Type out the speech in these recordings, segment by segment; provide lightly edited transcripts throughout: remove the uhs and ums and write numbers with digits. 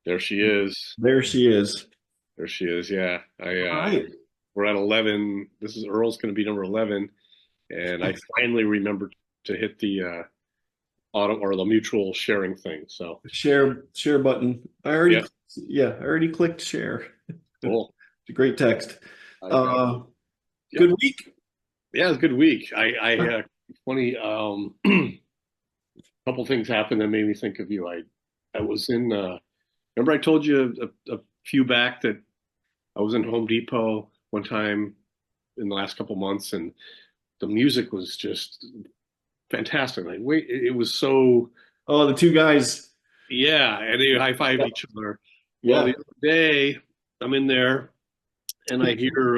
There she is. There she is. There she is. Yeah. All right. We're at 11. This is Earl's going to be number 11. And I finally remembered to hit the auto or the mutual sharing thing. So, Share button. yeah, I already clicked share. cool. It's a great text. I got, Uh, yep. Good week. Yeah, it's a good week. Funny, couple things happened that made me think of you. I was in, remember I told you a few back that I was in Home Depot one time in the last couple months and the music was just fantastic. Like, wait, it was so, Oh, the two guys. yeah, and they high fived Yeah. each other. Well, Yeah. the other day, I'm in there and I hear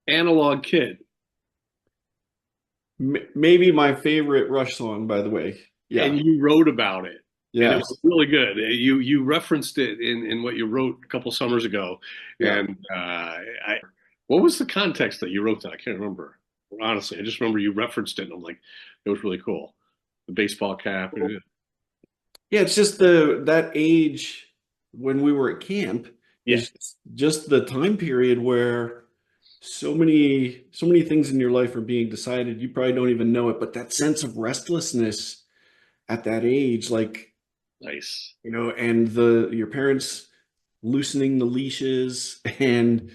Analog Kid, Maybe my favorite Rush song, by the way. and Yeah. you wrote about it, and it was Yes. really good. You referenced it in what you wrote a couple summers ago, Yeah. and what was the context that you wrote that? I can't remember. Honestly, I just remember you referenced it, and I'm like, it was really cool. The baseball cap. Yeah, it's just that age when we were at camp Yeah, is just the time period where so many things in your life are being decided. You probably don't even know it, but that sense of restlessness at that age, like, nice. and the your parents loosening the leashes and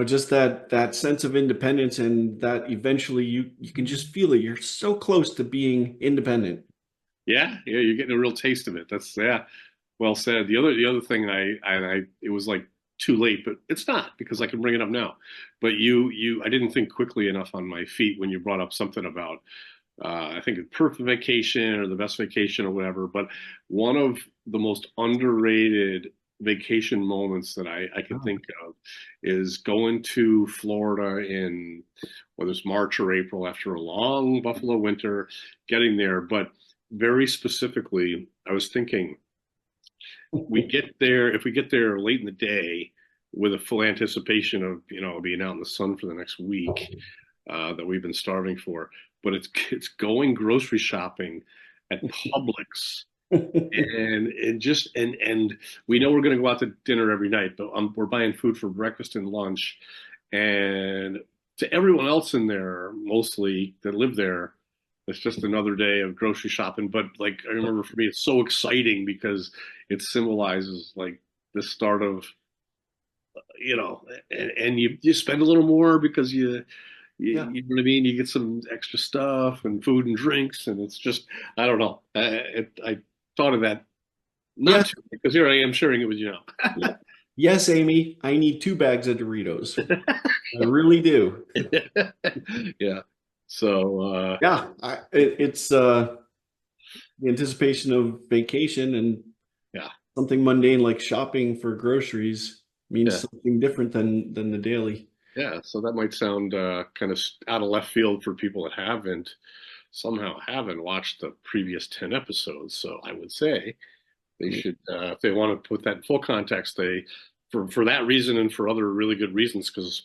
just that sense of independence and that eventually you can just feel it. You're so close to being independent. Yeah, yeah, you're getting a real taste of it. That's yeah, well said. The other thing it was like too late, but it's not because I can bring it up now. But I didn't think quickly enough on my feet when you brought up something about I think a perfect vacation or the best vacation or whatever. But one of the most underrated vacation moments that I can Oh, think of is going to Florida in whether it's March or April after a long Buffalo winter, getting there. But very specifically, I was thinking we get there if we get there late in the day with a full anticipation of being out in the sun for the next week that we've been starving for. But it's going grocery shopping at Publix and we know we're going to go out to dinner every night, but we're buying food for breakfast and lunch, and to everyone else in there, mostly that live there, it's just another day of grocery shopping. But like I remember for me, it's so exciting because it symbolizes like the start of and you spend a little more because yeah. you know what I mean? You get some extra stuff and food and drinks, and it's just, I don't know. I thought of that not Yes. to, because here I am sharing it with you Yeah. Yes, Amy, I need two bags of Doritos. I really do. now. Yeah. So, Yeah, it's the anticipation of vacation and yeah. something mundane like shopping for groceries means Yeah. something different than the daily. Yeah. So that might sound kind of out of left field for people that somehow haven't watched the previous 10 episodes. So I would say they should, if they want to put that in full context, for that reason and for other really good reasons, because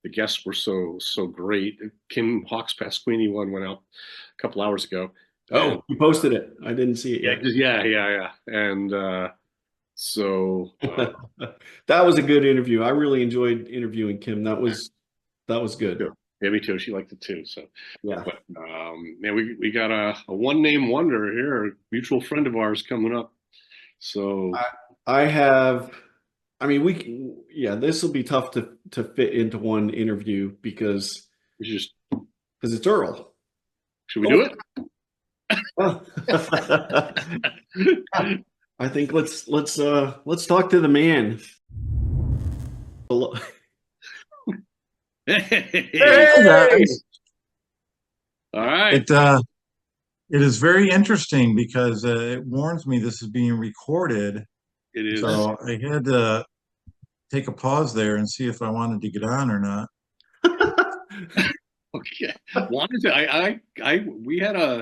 the guests were so great. Kim Hawks Pasquini one went out a couple hours ago, and Oh, you posted it. I didn't see it yeah, yet. yeah, and so That was a good interview. I really enjoyed interviewing Kim. That was good. yeah, yeah, me too. She liked it too. So, Yeah. but man, we got a one name wonder here, a mutual friend of ours coming up. So I I have I mean yeah, this will be tough to fit into one interview we should just because it's Earl. should we do Oh. it? I think let's talk to the man. Hey, Hi Hey! guys. all right, It is very interesting because it warns me this is being recorded. it is. So I had to take a pause there and see if I wanted to get on or not. Okay. Wanted to.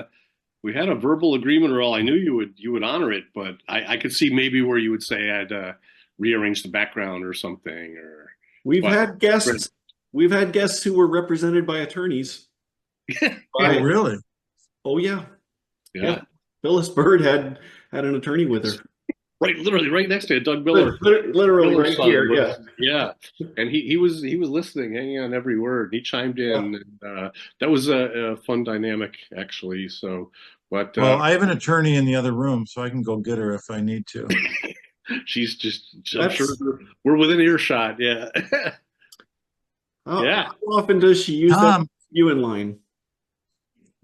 We had a verbal agreement, or all. I knew you would honor it, but I could see maybe where you would say I'd rearrange the background or something, or. We've But had guests. We've had guests who were represented by attorneys. Oh, By really? oh yeah, yeah. yeah, Phyllis Bird had an attorney with her. right, literally right next to it. Doug Miller, Literally Miller's right son here. was, Yeah. yeah, and he was listening, hanging on every word. He chimed Yeah. in, and that was a fun dynamic actually. So, but Well, I have an attorney in the other room, so I can go get her if I need to. she's just, I'm sure That's we're within earshot. Yeah, yeah. how often does she use that to Tom, keep you in line?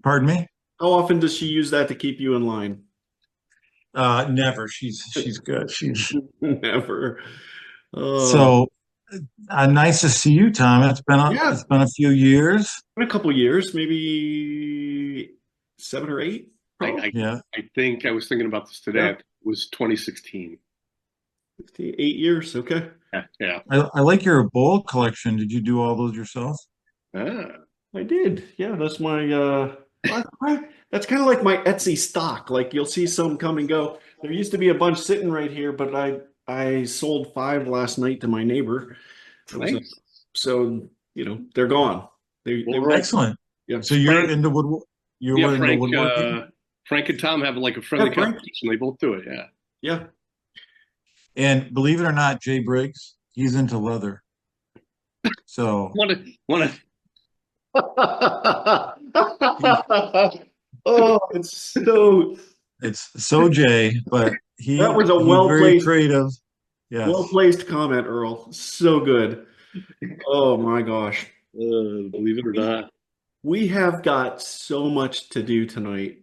pardon me? How often does she use that to keep you in line? Never. She's good. She's Never. Oh, so nice to see you, Tom. yeah. It's been a few years. In a couple years, maybe 7 or 8, I, probably. I Yeah. I think I was thinking about this today. Yeah, It was 2016. 8 years. Okay. Yeah, yeah. I like your bowl collection. Did you do all those yourself? Ah, I did. Yeah, that's my that's kind of like my Etsy stock. Like you'll see some come and go. There used to be a bunch sitting right here, but I sold 5 last night to my neighbor. It was a, nice. so they're gone. They Well, were Earl, Excellent. yeah. So you yeah, were into woodworking? Frank and Tom have like a friendly Yeah, Frank. competition. They both do it. Yeah. Yeah. And believe it or not, Jay Briggs, he's into leather. So Want to Oh, it's so Jay, but that was a he's very creative. well Yes. placed comment, Earl. So good. Oh my gosh. believe it or not. We have got so much to do tonight.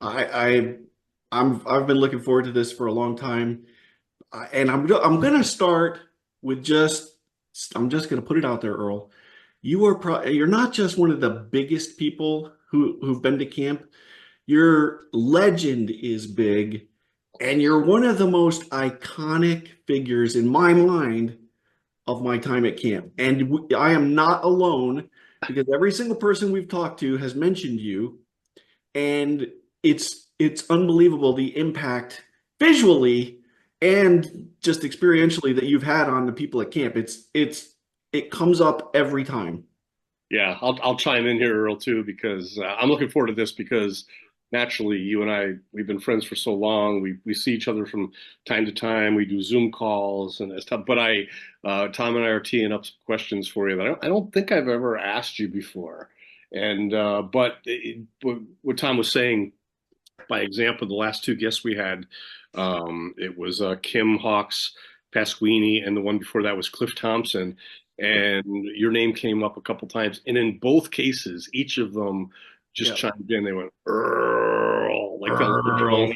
I've been looking forward to this for a long time. And I'm gonna start with I'm just gonna put it out there, Earl. You're not just one of the biggest people who've been to camp. Your legend is big, and you're one of the most iconic figures in my mind of my time at camp. And I am not alone because every single person we've talked to has mentioned you, and it's unbelievable the impact visually and just experientially that you've had on the people at camp. It comes up every time. Yeah, I'll chime in here, Earl, too, because I'm looking forward to this because naturally, you and I, we've been friends for so long. We see each other from time to time. We do Zoom calls and stuff. But Tom and I are teeing up some questions for you that I don't think I've ever asked you before. And but what Tom was saying, by example, the last 2 guests we had, it was Kim Hawks Pasquini, and the one before that was Cliff Thompson. And your name came up a couple times, and in both cases, each of them just Yeah. chimed in. They went Earl, like that little Earl. drone,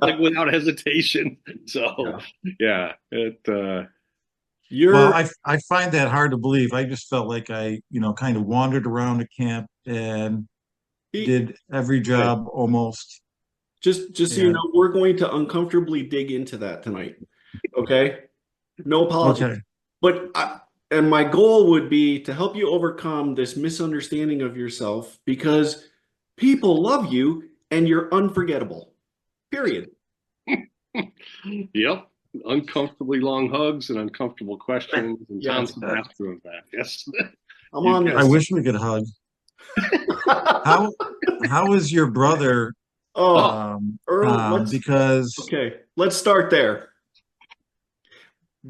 like without hesitation. So yeah, it. Well, You're I find that hard to believe. I just felt like I, kind of wandered around the camp and did every job almost. just so you And know, we're going to uncomfortably dig into that tonight. Okay? No apology. okay. But and my goal would be to help you overcome this misunderstanding of yourself because people love you and you're unforgettable. Period. Yep, uncomfortably long hugs and uncomfortable questions, and Yes. Tom's the master of that. Yes, I'm on You I this. wish we could hug. How is your brother, Oh, Earl, Tom? Because okay, let's start there.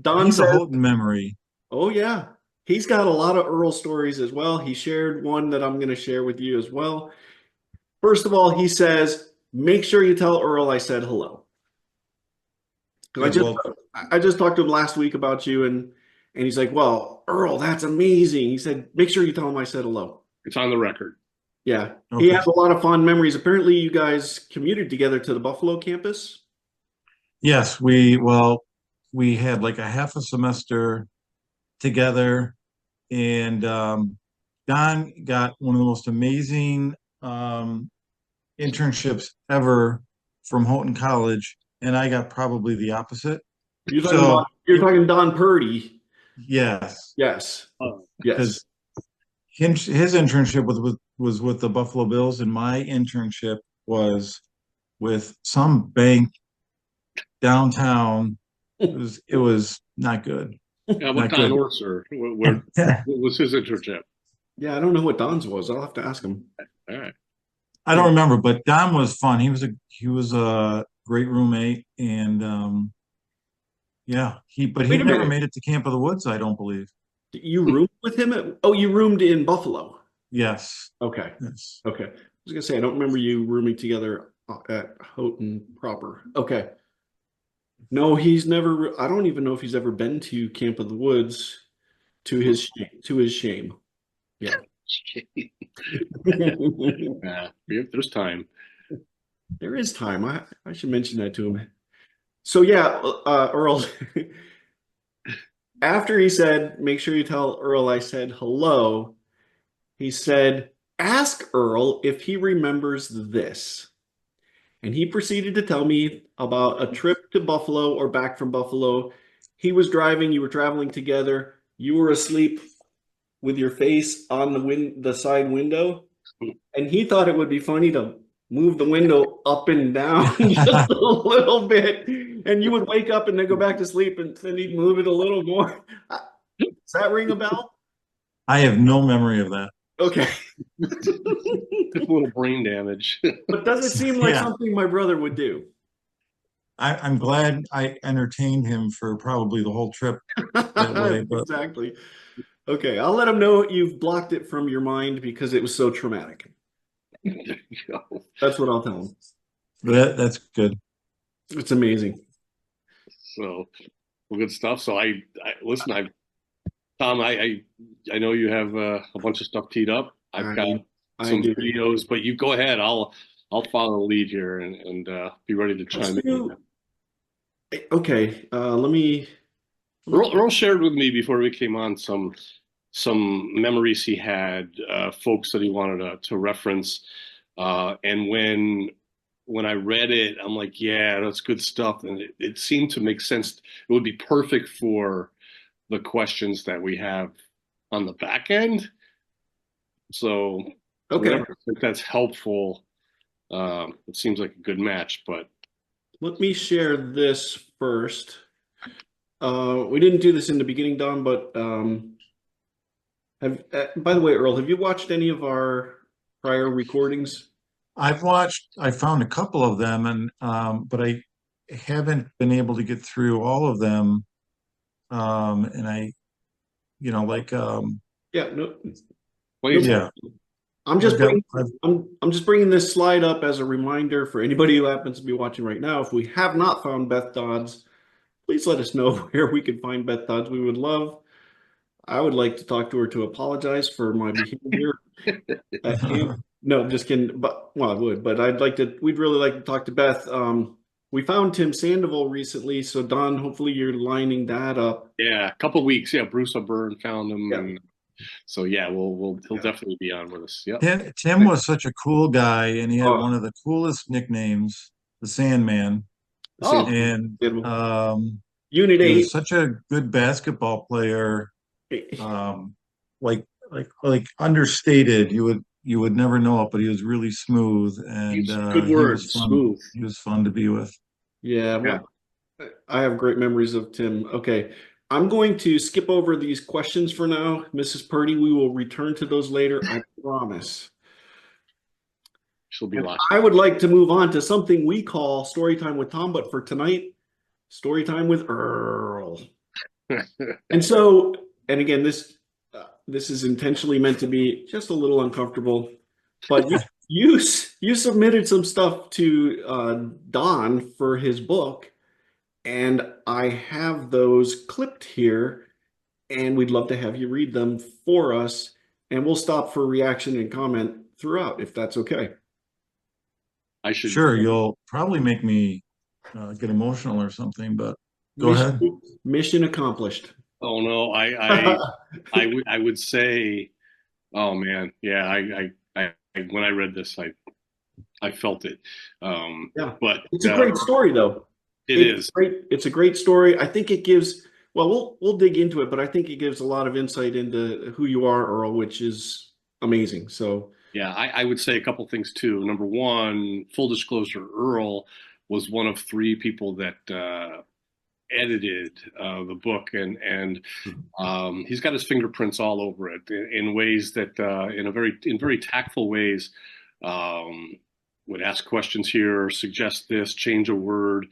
Don he's a says, Houghton memory. oh yeah, he's got a lot of Earl stories as well. He shared one that I'm going to share with you as well. First of all, he says, make sure you tell Earl I said hello. Yeah, well, I just talked to him last week about you, and he's like, well, Earl, that's amazing. He said, make sure you tell him I said hello. it's on the record. Yeah. He okay. has a lot of fond memories. Apparently, you guys commuted together to the Buffalo campus. Yes, we had like a half a semester together, and Don got one of the most amazing internships ever from Houghton College, and I got probably the opposite. You're talking Don Purdy. Yes, Yes. Oh, Yes. because his internship was with the Buffalo Bills, and my internship was with some bank downtown. It was not good. yeah, Not but Don good. Orser, what was his internship? Yeah, I don't know what Don's was. I'll have to ask him. All right. I don't remember, but Don was fun. He was a great roommate, and yeah, but he Wait a never minute. made it to Camp of the Woods, I don't believe. You roomed with him oh, you roomed in Buffalo. Yes, Okay. yes. Okay. I was gonna say I don't remember you rooming together at Houghton proper. Okay. No, he's never. I don't even know if he's ever been to Camp of the Woods. To his shame. To his shame. Yeah. Yeah, there's time. There is time. I should mention that to him. So yeah, Earl. After he said, "Make sure you tell Earl I said hello," he said, "Ask Earl if he remembers this." And he proceeded to tell me about a trip to Buffalo or back from Buffalo. He was driving, you were traveling together, you were asleep with your face on the side window, and he thought it would be funny to move the window up and down just a little bit, and you would wake up and then go back to sleep, and then he'd move it a little more. Does that ring a bell? I have no memory of that. Okay. Just a little brain damage. But does it seem like Yeah, something my brother would do? I'm glad I entertained him for probably the whole trip that way, but Exactly. Okay, I'll let him know you've blocked it from your mind because it was so traumatic. There you go. That's what I'll tell him. that's good. It's amazing. So, well, good stuff. So I listen. Tom, I know you have a bunch of stuff teed up. I've got I some do. videos, but you go ahead. I'll follow the lead here and be ready to Let's chime in. do. Okay, let me. Earl shared with me before we came on some memories he had, folks that he wanted to reference, and when I read it, I'm like, yeah, that's good stuff, and it seemed to make sense. It would be perfect for the questions that we have on the back end. So Okay, whatever, if that's helpful, it seems like a good match. But let me share this first. We didn't do this in the beginning, Don, but by the way, Earl, have you watched any of our prior recordings? I found a couple of them, and but I haven't been able to get through all of them. And like Yeah, no, no. please, yeah, I'm I've just got bringing I've, I'm just bringing this slide up as a reminder for anybody who happens to be watching right now. If we have not found Beth Dodds, please let us know where we can find Beth Dodds. We would love. I would like to talk to her to apologize for my behavior at camp. No, I'm just kidding. But well, I would, but I'd like to. We'd really like to talk to Beth. We found Tim Sandoval recently, so Don, hopefully you're lining that up. yeah, a couple weeks. Yeah, Bruce O'Byrne found him, Yeah. and so yeah, he'll Yeah. definitely be on with us. Yep. Tim was such a cool guy, and he had Oh, one of the coolest nicknames, the Sandman, Oh, and Sandoval. um, Unit he was 8. such a good basketball player. Um, like understated. You would never know it, but he was really smooth, and good he was word, fun. smooth. He was fun to be with. Yeah, Yeah. well, I have great memories of Tim. Okay. I'm going to skip over these questions for now. Mrs. Purdy, we will return to those later, I promise. She'll be And watching. I would like to move on to something we call story time with Tom, but for tonight, story time with Earl. And so, and again, this is intentionally meant to be just a little uncomfortable, but you submitted some stuff to Don for his book, and I have those clipped here, and we'd love to have you read them for us, and we'll stop for reaction and comment throughout, if that's okay. I should. Sure, you'll probably make me get emotional or something, but go ahead. Mission accomplished. Oh no, I would say, oh man, yeah, when I read this, I felt it. Yeah, But it's a great story, though. it is. Great. It's a great story. I think it gives. Well, we'll dig into it, but I think it gives a lot of insight into who you are, Earl, which is amazing. So Yeah, I would say a couple things too. Number one, full disclosure, Earl was one of three people that edited the book, and he's got his fingerprints all over it in ways that in very tactful ways. Um, would ask questions here, suggest this, change a word.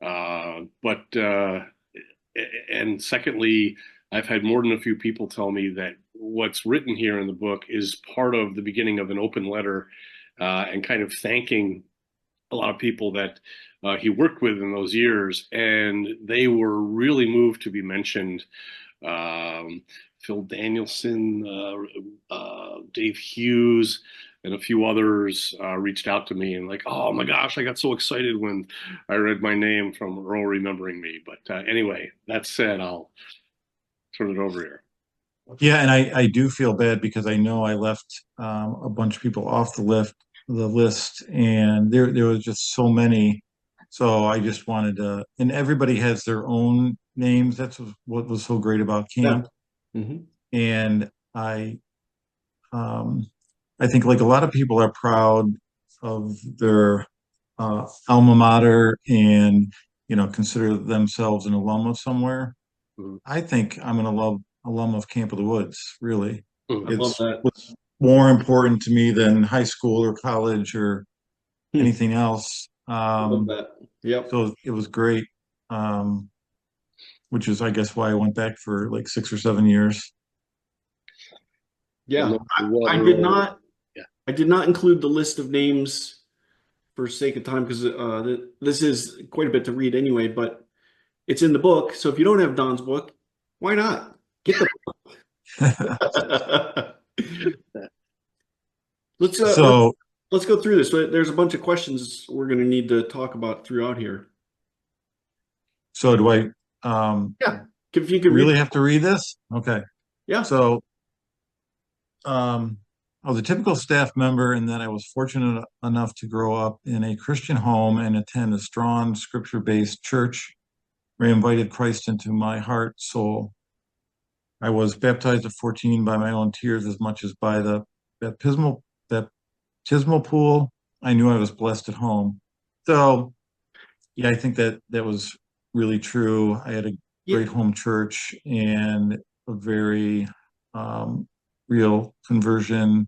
And secondly, I've had more than a few people tell me that what's written here in the book is part of the beginning of an open letter, and kind of thanking a lot of people that he worked with in those years, and they were really moved to be mentioned. Phil Danielson, Dave Hughes, and a few others reached out to me and like, oh my gosh, I got so excited when I read my name from Earl remembering me. But anyway, that said, I'll turn it over here. Yeah, and I do feel bad because I know I left a bunch of people off the list, and there was just so many. So I just wanted to, and everybody has their own names. That's what was so great about camp. Yeah. Mm-hmm. And I think like a lot of people are proud of their alma mater and consider themselves an alum of somewhere. Mhm. I think I'm an alum of Camp of the Woods, really. Mhm. I love It's that. what's more important to me than high school or college or anything else. I love that. Yep. So it was great, which is, I guess, why I went back for like 6 or 7 years. Yeah. Well, no, what I did Earl, not. yeah. I did not include the list of names for sake of time because this is quite a bit to read anyway. But it's in the book. So if you don't have Don's book, why not get the book? let's uh let's, So, let's go through this. There's a bunch of questions we're going to need to talk about throughout here. so do I Yeah. If you could really read. have to read this? Okay. Yeah. So, I was a typical staff member in that I was fortunate enough to grow up in a Christian home and attend a strong scripture-based church where I invited Christ into my heart, soul. I was baptized at 14 by my own tears as much as by the baptismal baptismal pool. I knew I was blessed at home. So, yeah, I think that was really true. I had a Yeah. great home church and a very real conversion,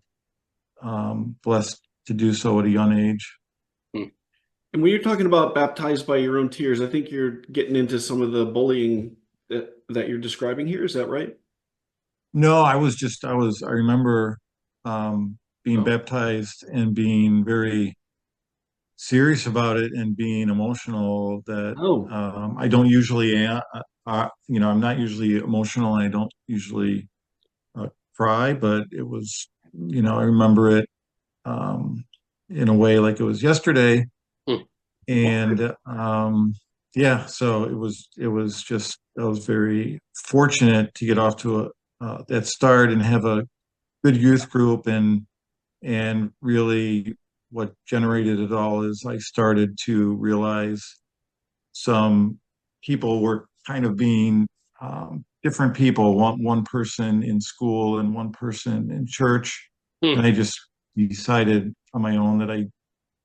blessed to do so at a young age. And when you're talking about baptized by your own tears, I think you're getting into some of the bullying that you're describing here. Is that right? No, I remember being Oh. baptized and being very serious about it and being emotional that Oh. I don't usually, I'm not usually emotional and I don't usually cry, but it was, I remember it um, in a way like it was yesterday. Hmm. And yeah, so it was just, I was very fortunate to get off to that start and have a good youth group, and really what generated it all is I started to realize some people were kind of being different people, one person in school and one person in church. Hmm. And I just decided on my own that I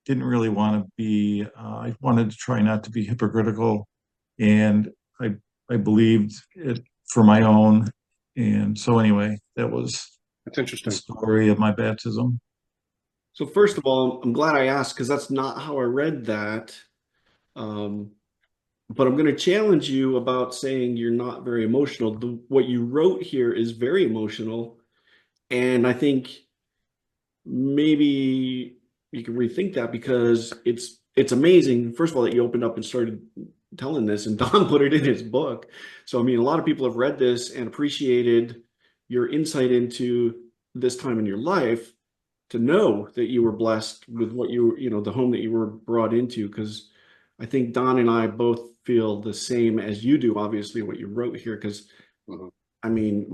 didn't really want to be, I wanted to try not to be hypocritical. And I believed it for my own. And so anyway, that was That's the interesting. story of my baptism. So first of all, I'm glad I asked because that's not how I read that. Um, but I'm going to challenge you about saying you're not very emotional. What you wrote here is very emotional, and I think maybe you can rethink that because it's amazing. First of all, that you opened up and started telling this, and Don put it in his book. So I mean, a lot of people have read this and appreciated your insight into this time in your life to know that you were blessed with what the home that you were brought into. Because I think Don and I both feel the same as you do, obviously, what you wrote here. Because Mhm. I mean,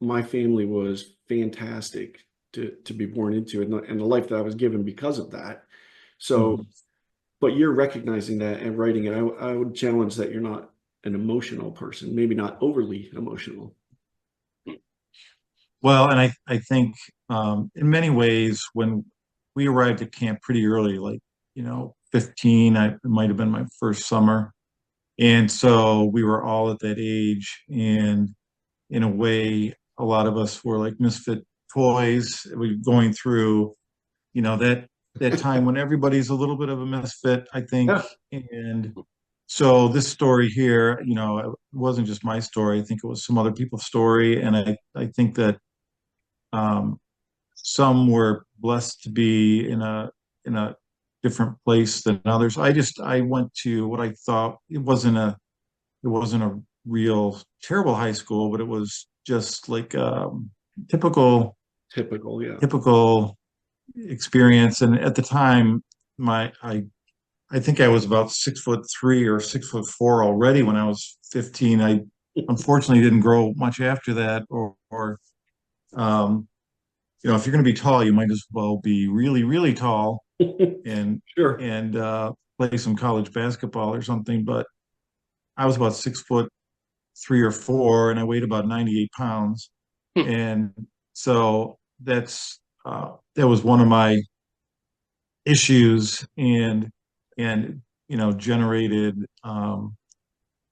my family was fantastic to be born into, and the life that I was given because of that. So, Mhm. but you're recognizing that and writing it. I would challenge that you're not an emotional person, maybe not overly emotional. Well, and I think in many ways, when we arrived at camp pretty early, like, 15, it might have been my first summer. And so we were all at that age. And in a way, a lot of us were like misfit toys. We going through, that that time when everybody's a little bit of a misfit, I think. Yeah. And so this story here, it wasn't just my story. I think it was some other people's story. And I think that um, some were blessed to be in a different place than others. I went to what I thought it wasn't a real terrible high school, but it was just like typical Typical, yeah. typical experience. And at the time, my I think I was about 6'3" or 6'4" already when I was 15. I unfortunately didn't grow much after that, or um, if you're going to be tall, you might as well be really, really tall and Sure. and play some college basketball or something. But I was about 6'3" or 4", and I weighed about 98 pounds. And so that was one of my issues, and generated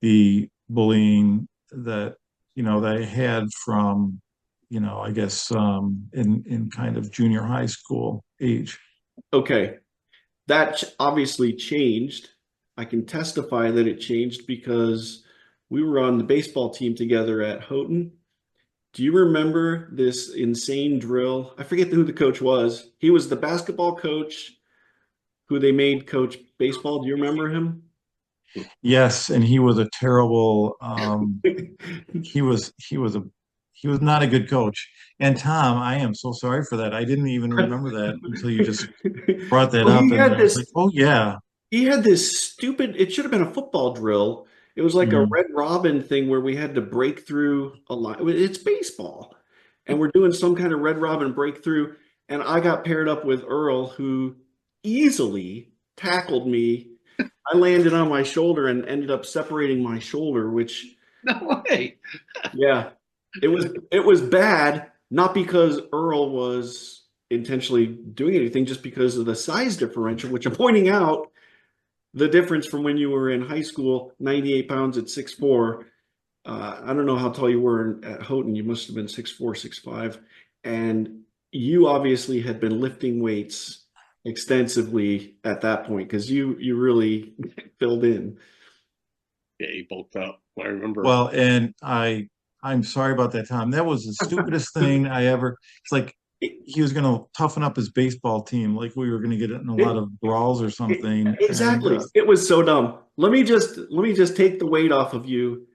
the bullying that I had from I guess in kind of junior high school age. Okay. That obviously changed. I can testify that it changed because we were on the baseball team together at Houghton. Do you remember this insane drill? I forget who the coach was. He was the basketball coach who they made coach baseball. Do you remember him? Yes, and he was a terrible he was not a good coach. And Tom, I am so sorry for that. I didn't even remember that until you just brought that Well, up, and I was like, oh yeah. he had this stupid, it should have been a football drill. It was like a Mhm. Red Robin thing where we had to break through a line. It's baseball. And we're doing some kind of Red Robin breakthrough. And I got paired up with Earl, who easily tackled me. I landed on my shoulder and ended up separating my shoulder, which, No way. yeah, it was bad, not because Earl was intentionally doing anything, just because of the size differential, which I'm pointing out the difference from when you were in high school, 98 pounds at 6'4". I don't know how tall you were at Houghton. You must have been 6'4", 6'5". And you obviously had been lifting weights extensively at that point because you really filled in. Yeah, he bulked up. I remember. Well, and I'm sorry about that, Tom. That was the stupidest thing I ever. It's like he was going to toughen up his baseball team, like we were going to get in a lot It, of brawls or something. And exactly. It was so dumb. Let me just take the weight off of you.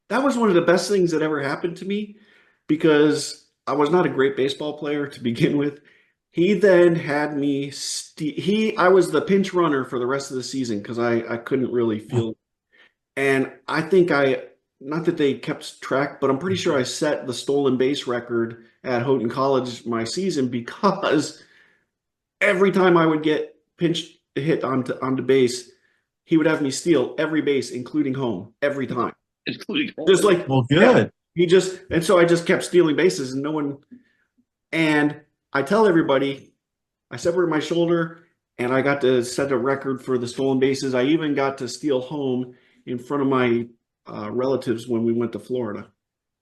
That was one of the best things that ever happened to me because I was not a great baseball player to begin with. He then had me I was the pinch runner for the rest of the season because I couldn't really feel. And I think not that they kept track, but I'm pretty sure I set the stolen base record at Houghton College my season because every time I would get pinched hit onto base, he would have me steal every base, including home, every time. Including Just like, well, yeah, good. and so I just kept stealing bases and no one, and I tell everybody I separated my shoulder and I got to set a record for the stolen bases. I even got to steal home in front of my relatives when we went to Florida.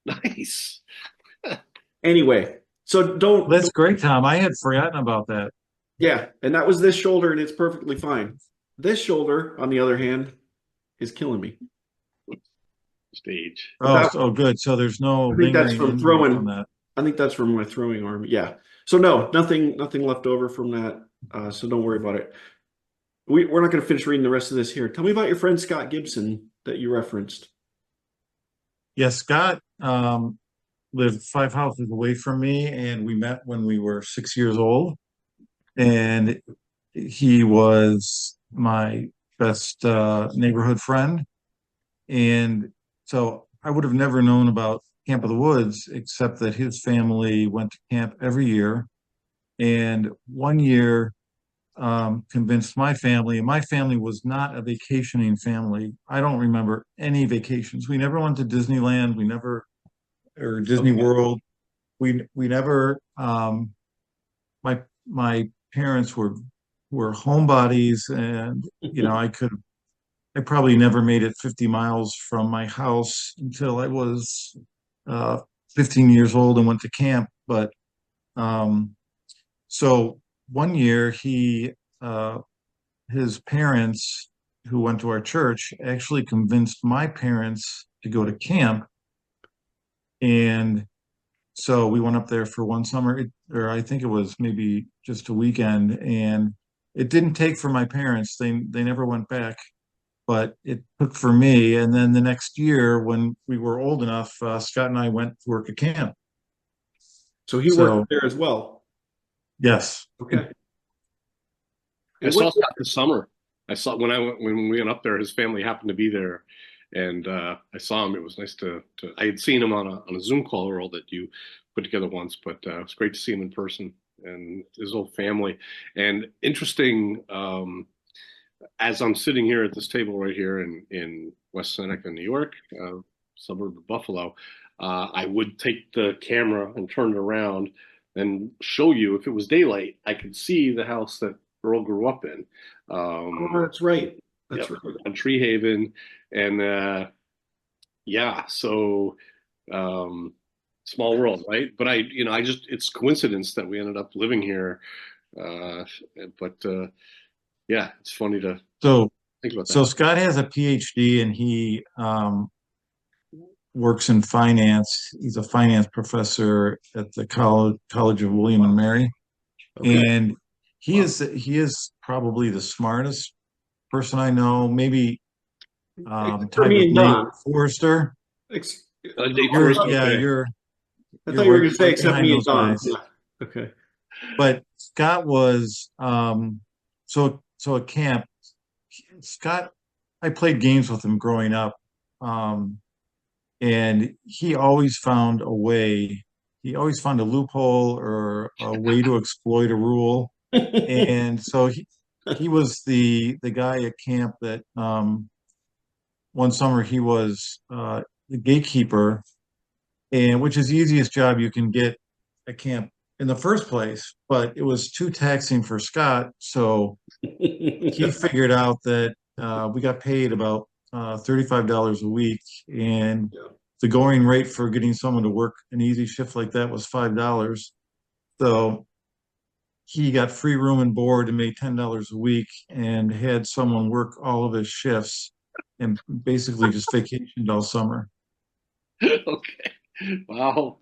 nice. Anyway, so That's great, Tom. I had forgotten about that. yeah, and that was this shoulder, and it's perfectly fine. This shoulder, on the other hand, is killing me. Stage. But Oh, oh, good. So there's no I think that's lingering from injury from throwing. that. I think that's from my throwing arm. Yeah. So no, nothing left over from that. So don't worry about it. We're not going to finish reading the rest of this here. Tell me about your friend Scott Gibson that you referenced. Yes, Scott lived 5 houses away from me, and we met when we were 6 years old. And he was my best neighborhood friend. And so I would have never known about Camp of the Woods, except that his family went to camp every year. And one year convinced my family, and my family was not a vacationing family. I don't remember any vacations. We never went to Disneyland. We never, or Disney Okay. World. We never. My parents were homebodies, and I probably never made it 50 miles from my house until I was uh, 15 years old and went to camp. But um, so one year uh, his parents, who went to our church, actually convinced my parents to go to camp. And so we went up there for one summer, or I think it was maybe just a weekend, and it didn't take for my parents. They never went back, but it took for me. And then the next year, when we were old enough, Scott and I went to work at camp. So he worked So there as well. yes, Okay. I And saw what? Scott this summer. I saw when we went up there. His family happened to be there, and I saw him. It was nice to. I had seen him on a Zoom call, Earl, that you put together once, but it was great to see him in person and his whole family. And interesting, as I'm sitting here at this table right here in West Seneca, New York, suburb of Buffalo, I would take the camera and turn it around and show you. If it was daylight, I could see the house that Earl grew up in. Oh, that's right. That's Yep, right. on Tree Haven, and yeah, so um, small world, right? But I just it's coincidence that we ended up living here. Uh, but yeah, it's funny to so think about so that. Scott has a PhD and he works in finance. He's a finance professor at the College of William and Mary, Okay. and Wow. he is probably the smartest person I know. Maybe Except for tied me with and Nate Don. Forrester. Ex- Dave You're Forrester, yeah, okay. I you're thought you were right going to say right except behind me and those Don. guys. Yeah. Okay. But Scott was so at camp. Scott, I played games with him growing up, um, and he always found a way. He always found a loophole or a way to exploit a rule. And so he was the guy at camp that one summer he was the gatekeeper, and which is the easiest job you can get at camp in the first place, but it was too taxing for Scott, so he figured out that we got paid about $35 a week, and Yeah. the going rate for getting someone to work an easy shift like that was $5. So he got free room and board and made $10 a week and had someone work all of his shifts and basically just vacationed all summer. Okay, wow,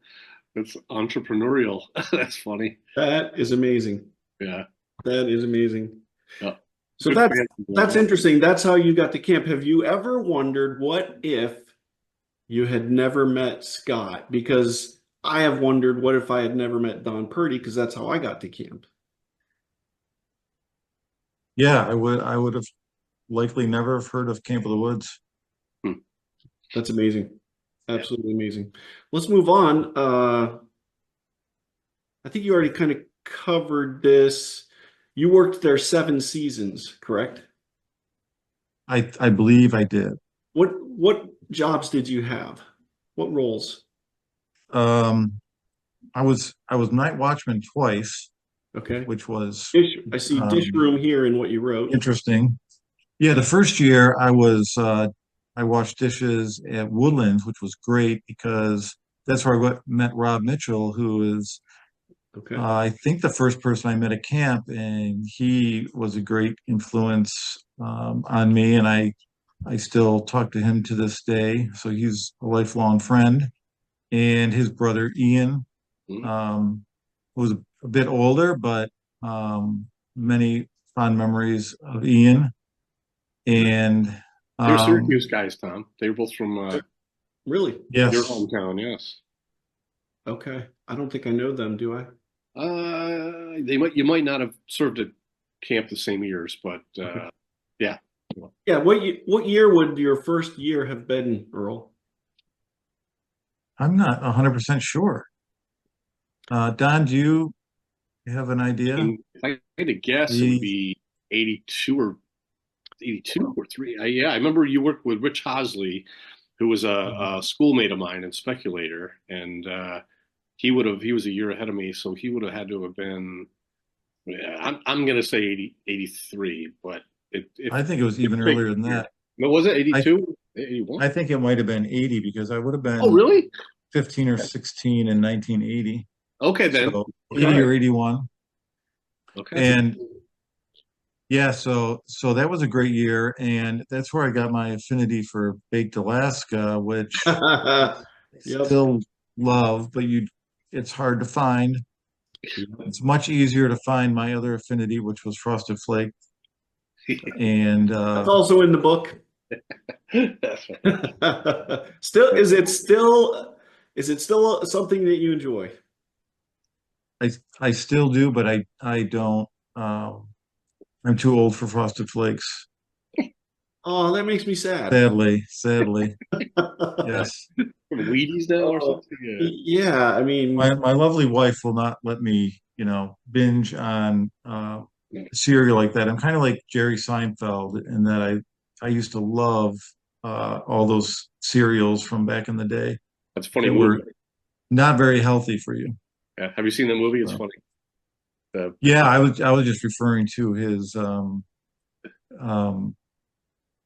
that's entrepreneurial. That's funny. That is amazing. Yeah, That is amazing. yeah. So Good that's fans. that's interesting. That's how you got to camp. Have you ever wondered what if you had never met Scott? Because I have wondered what if I had never met Don Purdy, because that's how I got to camp. Yeah, I would have likely never have heard of Camp of the Woods. Hmm. That's amazing. Yeah. Absolutely amazing. Let's move on. I think you already kind of covered this. You worked there 7 seasons, correct? I believe I did. What jobs did you have? What roles? Um, I was night watchman twice, Okay. which was I see dish um, room here in what you wrote. interesting. Yeah, the first year I washed dishes at Woodlands, which was great because that's where met Rob Mitchell, who is Okay. I think the first person I met at camp, and he was a great influence on me, and I still talk to him to this day. So he's a lifelong friend, and his brother Ian Hmm. was a bit older, but many fond memories of Ian. And They were um, Syracuse guys, Tom. They were both from Really? your yes, hometown. Yes. Okay. I don't think I know them, do I? You might not have served at camp the same years, but Okay. yeah. Yeah, what year would your first year have been, Earl? I'm not 100% sure. Don, do you have an idea? If I had to guess, it would 80, be 82 or 82 or three. Yeah, I remember you worked with Rich Hosley, who was a schoolmate of mine and speculator, and he was a year ahead of me, so he would have had to have been. Yeah, I'm gonna say 80, 83, but if I think it was if even fake earlier than here. that. No, was it I 82? 81? I think it might have been 80 because I would have Oh, been really? 15 or 16 in 1980. Okay then. So 80 Okay. or 81. Okay. And yeah, so that was a great year, and that's where I got my affinity for baked Alaska, which I Yep. still love, but it's hard to find. It's much easier to find my other affinity, which was Frosted Flake. And That's also in the book. That's right. Still, is it still something that you enjoy? I still do, but I don't. I'm too old for Frosted Flakes. Oh, that makes me sad. Sadly, yes. Wheaties now or Oh, something? Yeah. yeah, I mean, My lovely wife will not let me, binge on cereal like that. I'm kind of like Jerry Seinfeld in that I used to love all those cereals from back in the day. That's a funny They were movie. not very healthy for you. Yeah. Have you seen the movie? It's So, funny. The yeah, I was just referring to his um,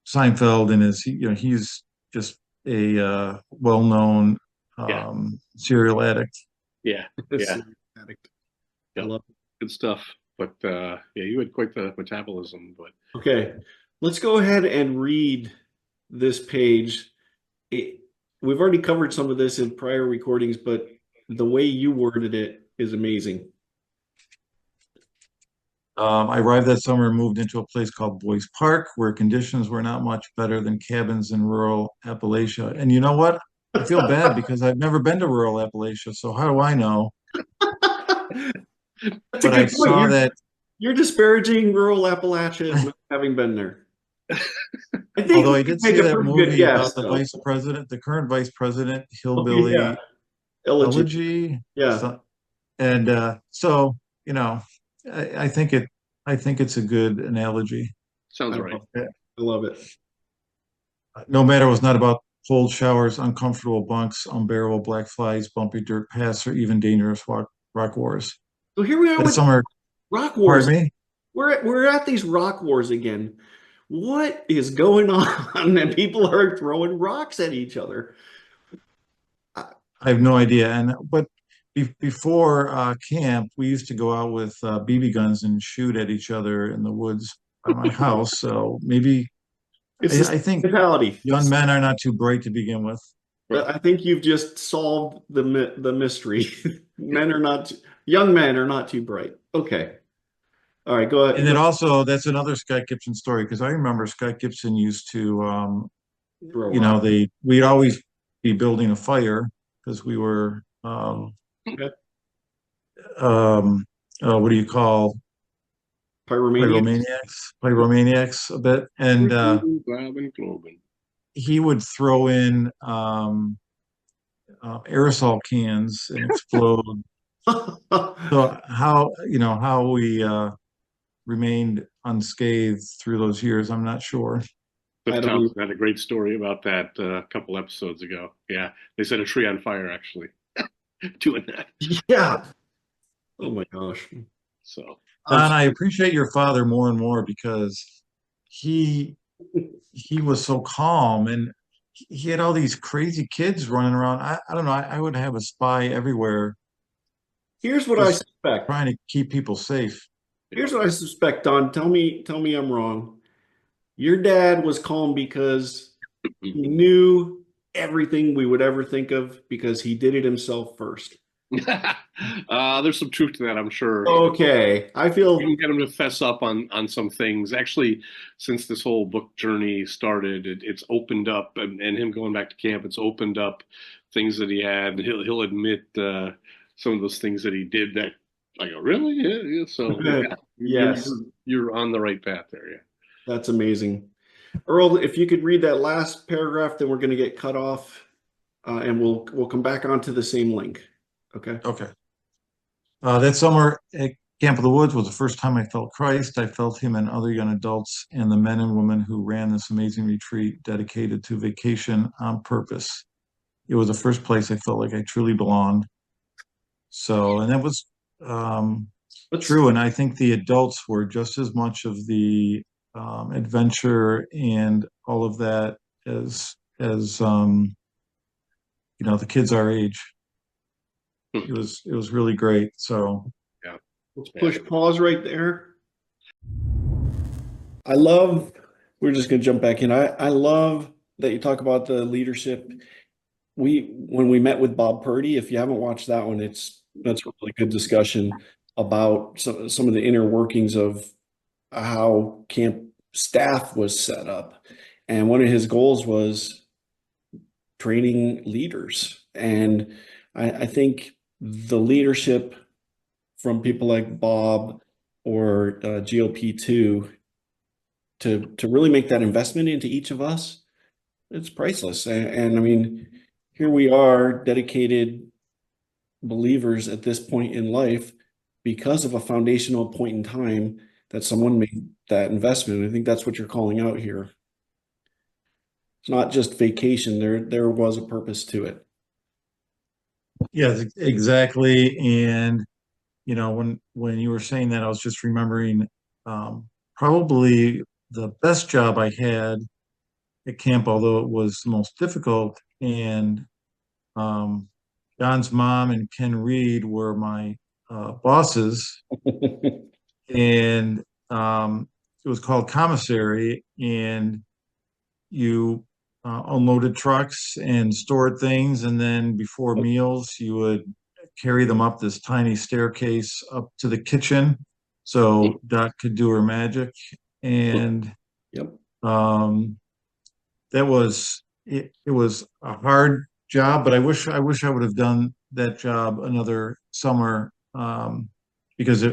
Seinfeld and he's just a well-known yeah, serial addict. yeah, yeah. serial addict. I Yep. love Good stuff. But yeah, you had quite the metabolism. But it. Okay, let's go ahead and read this page. It, we've already covered some of this in prior recordings, but the way you worded it is amazing. I arrived that summer and moved into a place called Boys Park, where conditions were not much better than cabins in rural Appalachia. And you know what? I feel bad because I've never been to rural Appalachia, so how do I know? That's a But I good point. saw that, You're disparaging rural Appalachia as not having been there. I think although we I could did make see a that pretty good movie guess, about the though. vice president, the current vice president, Oh, yeah, hillbilly Elegy. elegy. Yeah, So, and so, you know, I think it's a good analogy. sounds I right. love it. I love it. No matter was not about cold showers, uncomfortable bunks, unbearable black flies, bumpy dirt paths, or even dangerous rock wars. So here we are That with summer, rock pardon wars. me, We're at these rock wars again. What is going on? And people are throwing rocks at each other. Uh, I have no idea. But before camp, we used to go out with BB guns and shoot at each other in the woods by my house. So maybe It's I, this I think mentality. young men are not too bright to begin with. Right. I think you've just solved the mystery. Young men are not too bright. Okay. All right, go And ahead. then also, that's another Scott Gibson story because I remember Scott Gibson used to, Throw rock. we'd always be building a fire because we were, Okay. what do you call Pyromaniacs. pyromaniacs a bit. And Globin, globin. he would throw in aerosol cans and explode. So how we remained unscathed through those years, I'm not sure. I Cliff don't even, Thompson had a great story about that a couple episodes ago. Yeah, they set a tree on fire actually doing that. yeah. Oh my gosh. So And I appreciate your father more and more because he he was so calm and he had all these crazy kids running around. I don't know. I would have a spy everywhere Here's what I just suspect. trying to keep people safe. Here's what I suspect, Don. Tell me I'm wrong. Your dad was calm because he knew everything we would ever think of because he did it himself first. there's some truth to that, I'm sure. Okay. I You feel can get him to fess up on some things. Actually, since this whole book journey started, it's opened up, and him going back to camp, it's opened up things that he had, and he'll admit some of those things that he did that I go, really? Yeah, yeah. So yeah, you're, yes, you're you're on the right path there. Yeah. that's amazing. Earl, if you could read that last paragraph, then we're going to get cut off, and we'll come back onto the same link. Okay. Okay. That summer at Camp of the Woods was the first time I felt Christ. I felt him and other young adults and the men and women who ran this amazing retreat dedicated to vacation on purpose. It was the first place I felt like I truly belonged. So, and that was Let's true. And I think the adults were just as much of the adventure and all of that as the kids our age. Hmm. It was really great. So Yeah. Let's push pause right there. I love, we're just going to jump back in. I love that you talk about the leadership. When we met with Bob Purdy, if you haven't watched that one, that's a really good discussion about some of the inner workings of how camp staff was set up. And one of his goals was training leaders. And I think the leadership from people like Bob or GOP2 to really make that investment into each of us, it's priceless. And I mean, here we are, dedicated believers at this point in life because of a foundational point in time that someone made that investment. I think that's what you're calling out here. It's not just vacation. There was a purpose to it. Yes, exactly. And when you were saying that, I was just remembering probably the best job I had at camp, although it was the most difficult. And um, John's mom and Ken Reed were my bosses, and it was called commissary, and you unloaded trucks and stored things, and then before meals, you would carry them up this tiny staircase up to the kitchen so Dot could do her magic. And Yep. that was it. It was a hard job, but I wish I would have done that job another summer because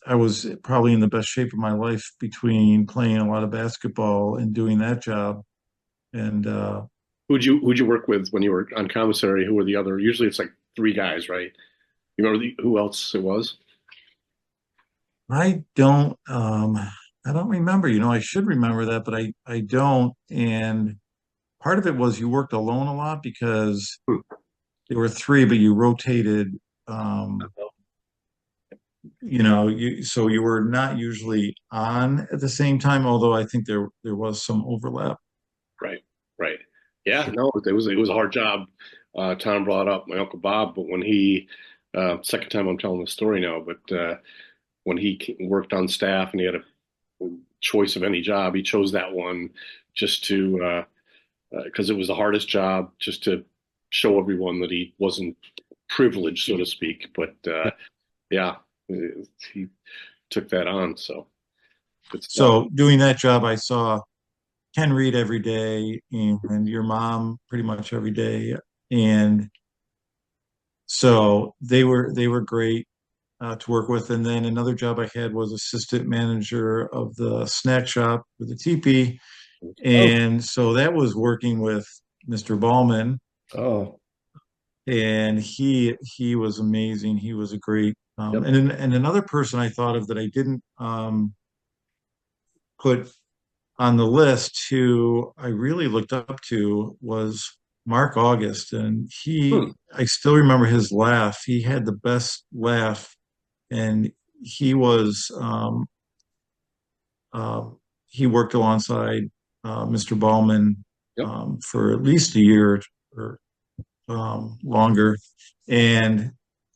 I was probably in the best shape of my life between playing a lot of basketball and doing that job. And Who'd you work with when you were on commissary? Who were the other? Usually it's like three guys, right? You remember who else it was? I don't I don't remember. I should remember that, but I don't. And part of it was you worked alone a lot because Hmm. there were three, but you rotated. Um, so you were not usually on at the same time, although I think there was some overlap. Right, right. Yeah, no, it was a hard job. Tom brought up my Uncle Bob, but when he second time I'm telling the story now, but when worked on staff and he had a choice of any job, he chose that one just to because it was the hardest job, just to show everyone that he wasn't privileged, so to speak. But yeah, he took that on. So good stuff. So doing that job, I saw Ken Reed every day and your mom pretty much every day. And so they were great to work with. And then another job I had was assistant manager of the snack shop for the teepee. Oh, And so that was working with Mr. Ballman, oh, and he was amazing. He was a great Yep. and another person I thought of that I didn't put on the list who I really looked up to was Mark August, and Hmm. I still remember his laugh. He had the best laugh, and he was uh, he worked alongside Mr. Ballman Yep. for at least a year or longer, and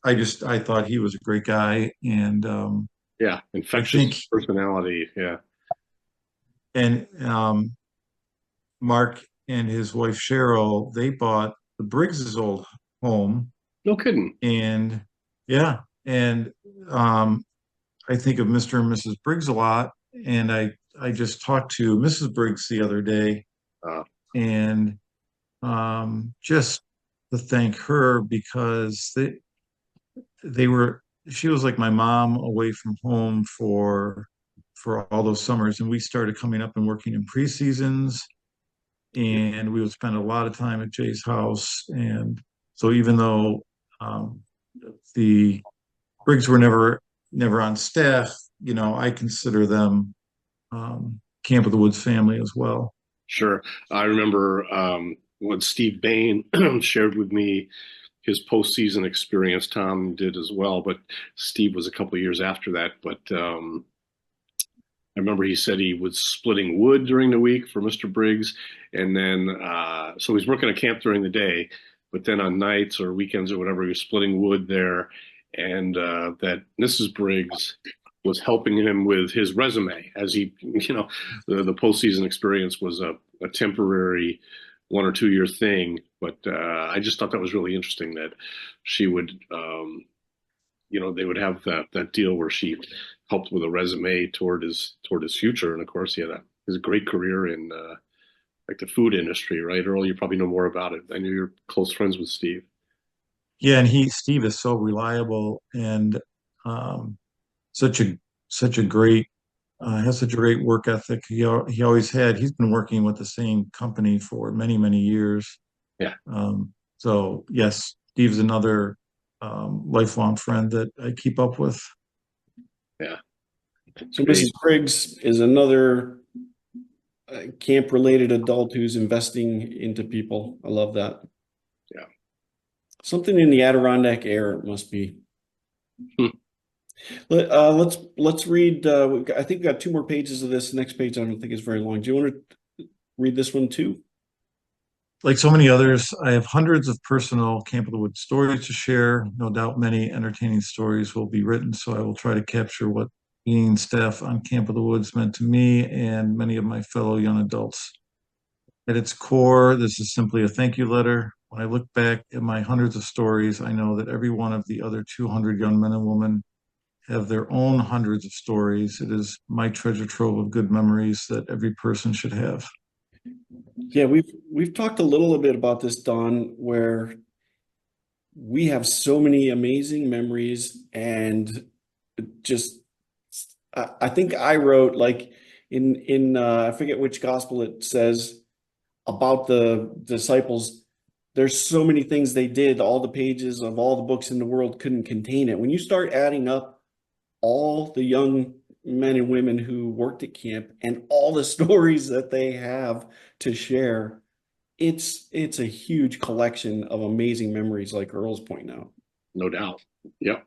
I thought he was a great guy, and Yeah. I Infectious think personality. Yeah. and Mark and his wife Cheryl, they bought the Briggs's old home, No kidding. and yeah, and I think of Mr. and Mrs. Briggs a lot, and I just talked to Mrs. Briggs the other day, Uh, and just to thank her because they were she was like my mom away from home for all those summers, and we started coming up and working in pre-seasons, and we would spend a lot of time at Jay's house. And so even though um, the Briggs were never on staff, I consider them Camp of the Woods family as well. sure. I remember when Steve Bain shared with me his postseason experience. Tom did as well, but Steve was a couple of years after that. But I remember he said he was splitting wood during the week for Mr. Briggs, and then so he's working at camp during the day, but then on nights or weekends or whatever, he was splitting wood there. and that Mrs. Briggs was helping him with his resume as he, the postseason experience was a temporary 1 or 2 year thing. But I just thought that was really interesting that she would, they would have that deal where she helped with a resume toward his future. And of course, he had his great career in like the food industry, right? Earl, you probably know more about it. I know you're close friends with Steve. Yeah, and Steve is so reliable and um, such a such a great has such a great work ethic. He always had. He's been working with the same company for many years. Yeah, So yes, Steve's another lifelong friend that I keep up with. yeah. So Mrs. Briggs is another camp-related adult who's investing into people. I love that. Yeah. Something in the Adirondack air, it must be. Hmm. Let's read. I think we've got 2 more pages of this. The next page I don't think is very long. Do you want to read this one too? Like so many others, I have hundreds of personal Camp of the Woods stories to share. No doubt many entertaining stories will be written, so I will try to capture what being staff on Camp of the Woods meant to me and many of my fellow young adults. At its core, this is simply a thank you letter. When I look back at my hundreds of stories, I know that every one of the other 200 young men and women have their own hundreds of stories. It is my treasure trove of good memories that every person should have. Yeah, we've talked a little bit about this, Don, where we have so many amazing memories and just I think I wrote like in I forget which gospel it says about the disciples. There's so many things they did, all the pages of all the books in the world couldn't contain it. When you start adding up all the young men and women who worked at camp and all the stories that they have to share, it's a huge collection of amazing memories, like Earl's pointing out. No doubt. Yep.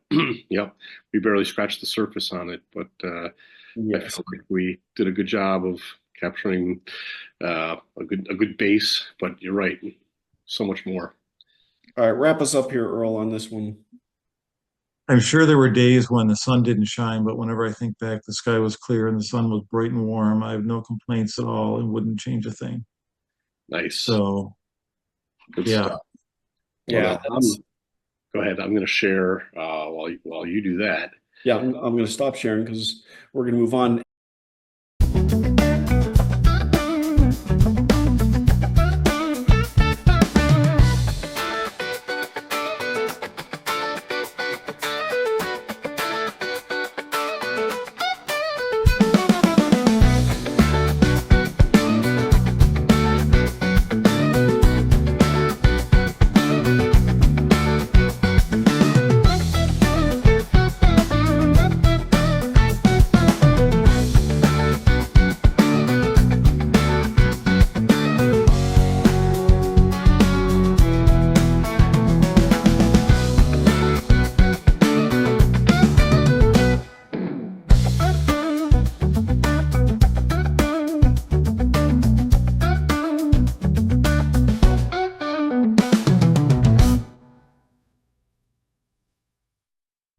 Yep. We barely scratched the surface on it, but I Yes. felt like we did a good job of capturing a good base. But you're right, so much more. All right, wrap us up here, Earl, on this one. I'm sure there were days when the sun didn't shine, but whenever I think back, the sky was clear and the sun was bright and warm. I have no complaints at all and wouldn't change a thing. Nice. So, Good yeah. stuff. Yeah, Well, that's go ahead. I'm going to share while you do that. yeah. I'm going to stop sharing because we're going to move on.